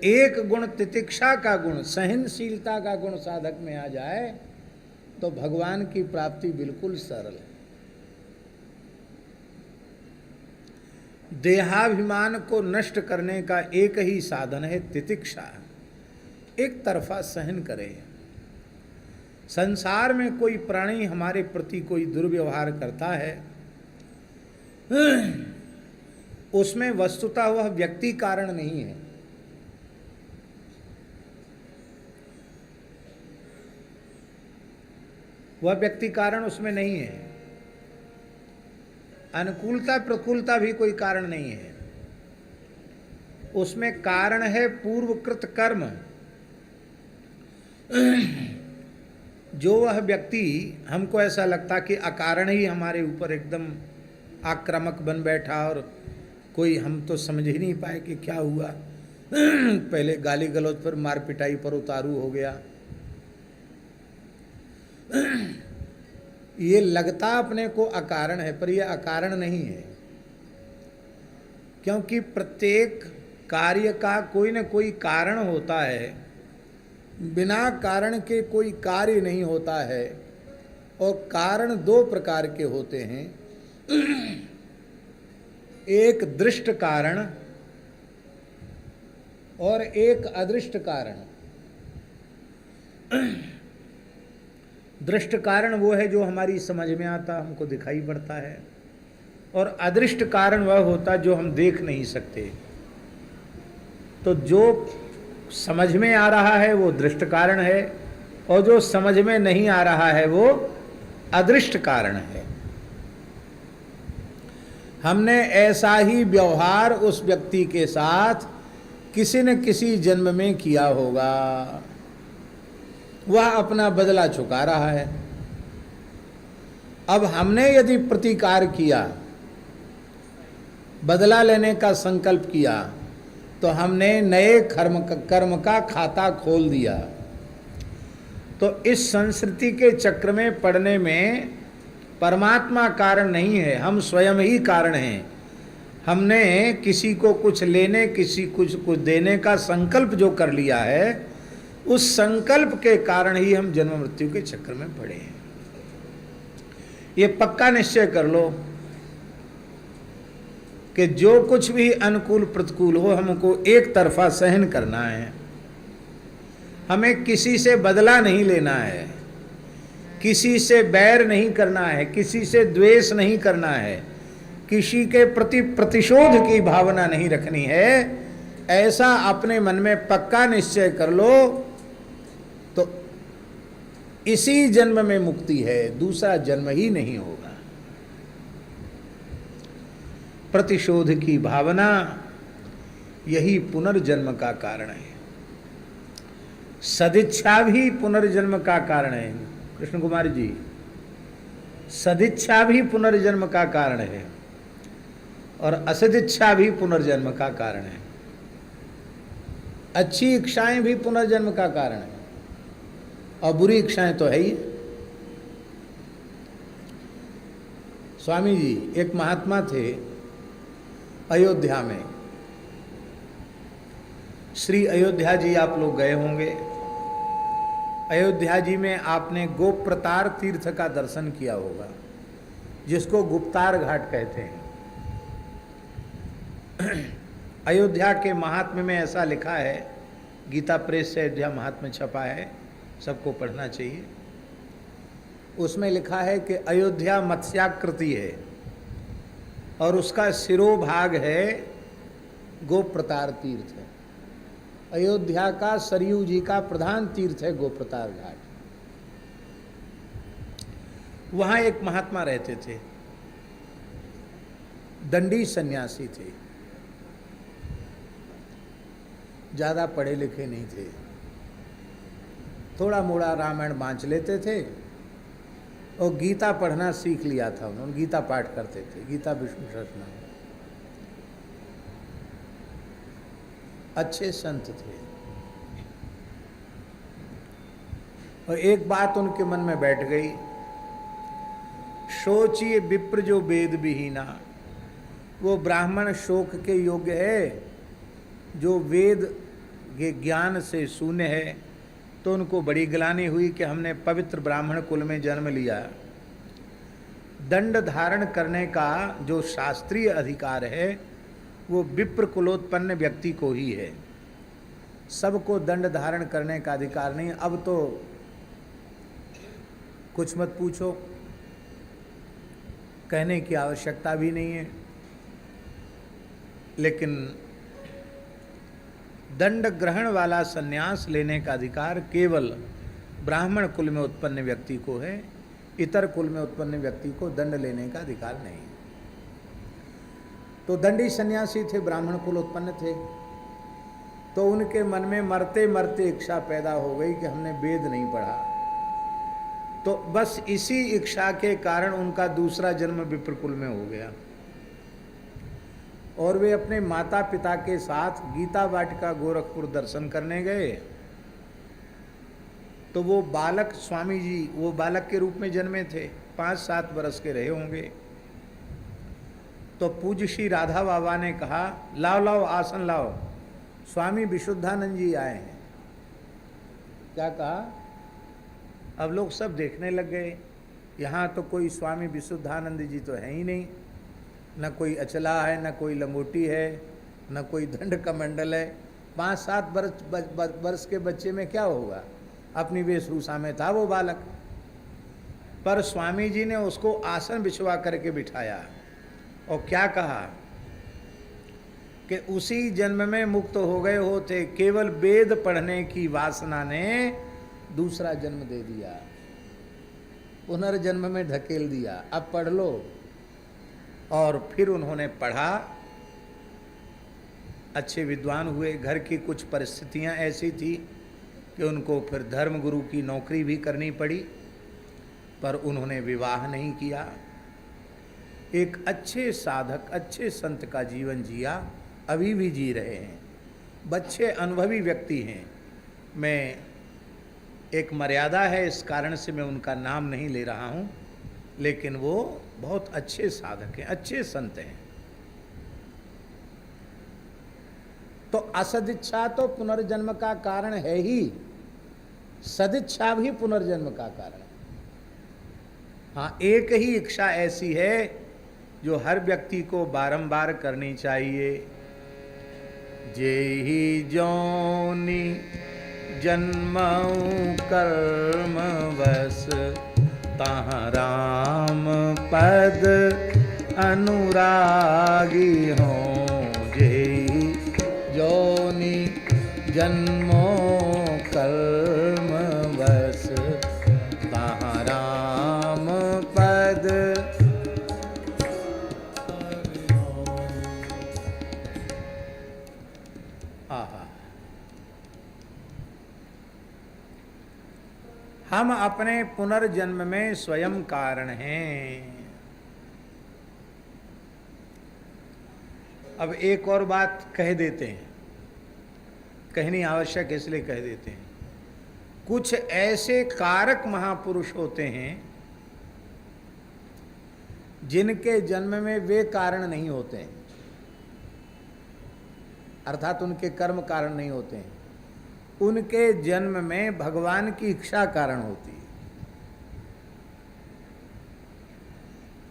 एक गुण तितिक्षा का गुण, सहनशीलता का गुण साधक में आ जाए तो भगवान की प्राप्ति बिल्कुल सरल है। देहाभिमान को नष्ट करने का एक ही साधन है तितिक्षा, एक तरफा सहन करे। संसार में कोई प्राणी हमारे प्रति कोई दुर्व्यवहार करता है, उसमें वस्तुतः वह व्यक्ति कारण नहीं है, वह व्यक्ति कारण उसमें नहीं है। अनुकूलता प्रतिकूलता भी कोई कारण नहीं है, उसमें कारण है पूर्वकृत कर्म। जो वह व्यक्ति, हमको ऐसा लगता कि अकारण ही हमारे ऊपर एकदम आक्रामक बन बैठा और कोई हम तो समझ ही नहीं पाए कि क्या हुआ, पहले गाली गलौज पर मार पिटाई पर उतारू हो गया। ये लगता अपने को अकारण है, पर यह अकारण नहीं है, क्योंकि प्रत्येक कार्य का कोई न कोई कारण होता है। बिना कारण के कोई कार्य नहीं होता है, और कारण दो प्रकार के होते हैं, एक दृष्ट कारण और एक अदृष्ट कारण। दृष्ट कारण वो है जो हमारी समझ में आता, हमको दिखाई पड़ता है, और अदृष्ट कारण वह होता जो हम देख नहीं सकते। तो जो समझ में आ रहा है वो दृष्ट कारण है, और जो समझ में नहीं आ रहा है वो अदृष्ट कारण है। हमने ऐसा ही व्यवहार उस व्यक्ति के साथ किसी न किसी जन्म में किया होगा, वह अपना बदला चुका रहा है। अब हमने यदि प्रतिकार किया, बदला लेने का संकल्प किया, तो हमने नए कर्म का खाता खोल दिया। तो इस संस्कृति के चक्र में पड़ने में परमात्मा कारण नहीं है, हम स्वयं ही कारण हैं। हमने किसी को कुछ लेने, किसी कुछ देने का संकल्प जो कर लिया है, उस संकल्प के कारण ही हम जन्म मृत्यु के चक्र में पड़े हैं। ये पक्का निश्चय कर लो कि जो कुछ भी अनुकूल प्रतिकूल हो, हमको एक तरफा सहन करना है। हमें किसी से बदला नहीं लेना है, किसी से बैर नहीं करना है, किसी से द्वेष नहीं करना है, किसी के प्रति प्रतिशोध की भावना नहीं रखनी है। ऐसा अपने मन में पक्का निश्चय कर लो तो इसी जन्म में मुक्ति है, दूसरा जन्म ही नहीं होगा। प्रतिशोध की भावना यही पुनर्जन्म का कारण है। सदिच्छा भी पुनर्जन्म का कारण है। कृष्ण कुमार जी, सदिच्छा भी पुनर्जन्म का कारण है, और असदिच्छा भी पुनर्जन्म का कारण है। अच्छी इच्छाएं भी पुनर्जन्म का कारण है, और बुरी इच्छाएं तो है ही। स्वामी जी एक महात्मा थे अयोध्या में। श्री अयोध्या जी आप लोग गए होंगे। अयोध्या जी में आपने गोप्रतार तीर्थ का दर्शन किया होगा, जिसको गुप्तार घाट कहते हैं। अयोध्या के महात्म्य में ऐसा लिखा है, गीता प्रेस से अयोध्या महात्म्य छपा है, सबको पढ़ना चाहिए। उसमें लिखा है कि अयोध्या मत्स्याकृति है, और उसका शिरोभाग है गोप्रतार तीर्थ है। अयोध्या का सरयू जी का प्रधान तीर्थ है गोप्रतार घाट। वहां एक महात्मा रहते थे, दंडी सन्यासी थे, ज्यादा पढ़े लिखे नहीं थे, थोड़ा मोड़ा रामायण बांच लेते थे, और गीता पढ़ना सीख लिया था उन्होंने, गीता पाठ करते थे, गीता विष्णु सहस्त्रनाम। अच्छे संत थे। और एक बात उनके मन में बैठ गई, सोचिए विप्र जो वेद विहीना, वो ब्राह्मण शोक के योग्य है जो वेद ये ज्ञान से शून्य है, तो उनको बड़ी ग्लानि हुई कि हमने पवित्र ब्राह्मण कुल में जन्म लिया। दंड धारण करने का जो शास्त्रीय अधिकार है वो विप्र कुलोत्पन्न व्यक्ति को ही है, सबको दंड धारण करने का अधिकार नहीं। अब तो कुछ मत पूछो, कहने की आवश्यकता भी नहीं है। लेकिन दंड ग्रहण वाला संन्यास लेने का अधिकार केवल ब्राह्मण कुल में उत्पन्न व्यक्ति को है, इतर कुल में उत्पन्न व्यक्ति को दंड लेने का अधिकार नहीं। तो दंडी सन्यासी थे, ब्राह्मण कुल उत्पन्न थे, तो उनके मन में मरते मरते इच्छा पैदा हो गई कि हमने वेद नहीं पढ़ा। तो बस इसी इच्छा के कारण उनका दूसरा जन्म विप्र कुल में हो गया और वे अपने माता पिता के साथ गीता वाटिका गोरखपुर दर्शन करने गए। तो वो बालक, स्वामी जी वो बालक के रूप में जन्मे थे, 5-7 वर्ष के रहे होंगे। तो पूज्य श्री राधा बाबा ने कहा, लाओ लाओ आसन लाओ, स्वामी विशुद्धानंद जी आए हैं। क्या कहा? अब लोग सब देखने लग गए, यहाँ तो कोई स्वामी विशुद्धानंद जी तो है ही नहीं, न कोई अचला है, न कोई लंगोटी है, न कोई दंड कमंडल है। 5-7 वर्ष के बच्चे में क्या होगा, अपनी वेशभूषा में था वो बालक। पर स्वामी जी ने उसको आसन बिछवा करके बिठाया और क्या कहा कि उसी जन्म में मुक्त हो गए होते, केवल वेद पढ़ने की वासना ने दूसरा जन्म दे दिया, पुनर्जन्म में ढकेल दिया, अब पढ़ लो। और फिर उन्होंने पढ़ा, अच्छे विद्वान हुए। घर की कुछ परिस्थितियां ऐसी थी कि उनको फिर धर्मगुरु की नौकरी भी करनी पड़ी, पर उन्होंने विवाह नहीं किया। एक अच्छे साधक, अच्छे संत का जीवन जिया, अभी भी जी रहे हैं। बच्चे अनुभवी व्यक्ति हैं। मैं एक मर्यादा है, इस कारण से मैं उनका नाम नहीं ले रहा हूँ, लेकिन वो बहुत अच्छे साधक हैं, अच्छे संत हैं। तो असदिच्छा तो पुनर्जन्म का कारण है ही, सदिच्छा भी पुनर्जन्म का कारण है। हाँ, एक ही इच्छा ऐसी है जो हर व्यक्ति को बारंबार करनी चाहिए। जेहि जोनि जन्मऊ कर्म बस, तहाँ राम पद अनुरागी हों। जेहि जोनि जन्मो कर्म बस, तहाँ राम पद। हम अपने पुनर्जन्म में स्वयं कारण हैं। अब एक और बात कह देते हैं, कहनी आवश्यक इसलिए कह देते हैं। कुछ ऐसे कारक महापुरुष होते हैं जिनके जन्म में वे कारण नहीं होते हैं, अर्थात उनके कर्म कारण नहीं होते हैं, उनके जन्म में भगवान की इच्छा कारण होती है।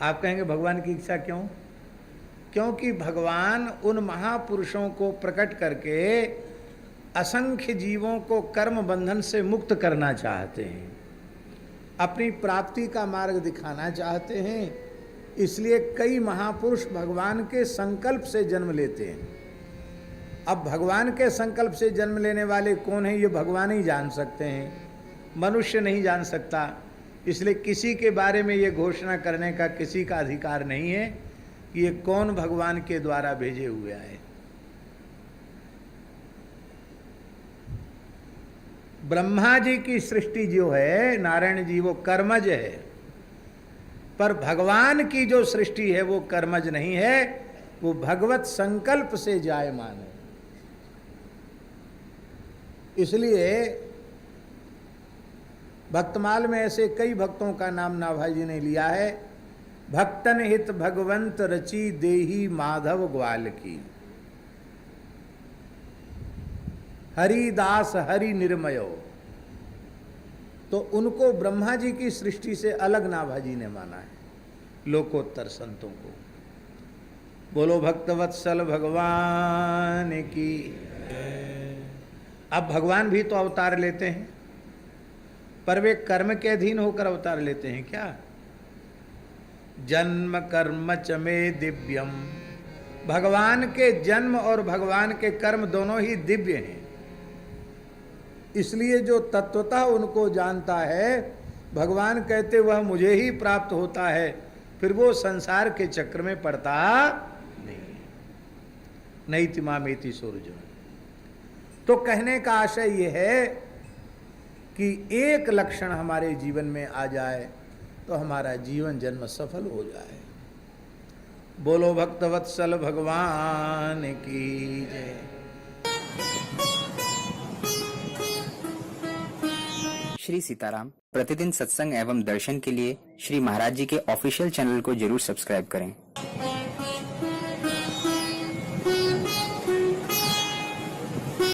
आप कहेंगे भगवान की इच्छा क्यों? क्योंकि भगवान उन महापुरुषों को प्रकट करके असंख्य जीवों को कर्म बंधन से मुक्त करना चाहते हैं, अपनी प्राप्ति का मार्ग दिखाना चाहते हैं। इसलिए कई महापुरुष भगवान के संकल्प से जन्म लेते हैं। अब भगवान के संकल्प से जन्म लेने वाले कौन है, ये भगवान ही जान सकते हैं, मनुष्य नहीं जान सकता। इसलिए किसी के बारे में ये घोषणा करने का किसी का अधिकार नहीं है कि ये कौन भगवान के द्वारा भेजे हुए आए। ब्रह्मा जी की सृष्टि जो है, नारायण जी, वो कर्मज है, पर भगवान की जो सृष्टि है वो कर्मज नहीं है, वो भगवत संकल्प से जायमान है। इसलिए भक्तमाल में ऐसे कई भक्तों का नाम नाभाई जी ने लिया है। भक्तन हित भगवंत रची देही माधव ग्वाल की। हरिदास हरि निर्मयो, तो उनको ब्रह्मा जी की सृष्टि से अलग नाभाजी ने माना है, लोकोत्तर संतों को। बोलो भक्तवत्सल भगवान की। अब भगवान भी तो अवतार लेते हैं, पर वे कर्म के अधीन होकर अवतार लेते हैं क्या? जन्म कर्म च मे दिव्यम, भगवान के जन्म और भगवान के कर्म दोनों ही दिव्य हैं। इसलिए जो तत्वतः उनको जानता है, भगवान कहते वह मुझे ही प्राप्त होता है, फिर वो संसार के चक्र में पड़ता नहीं। नहीं तिमामेति सूरज। तो कहने का आशय यह है कि एक लक्षण हमारे जीवन में आ जाए तो हमारा जीवन जन्म सफल हो जाए। बोलो भक्तवत्सल भगवान की जय। श्री सीताराम प्रतिदिन सत्संग एवं दर्शन के लिए श्री महाराज जी के ऑफिशियल चैनल को जरूर सब्सक्राइब करें।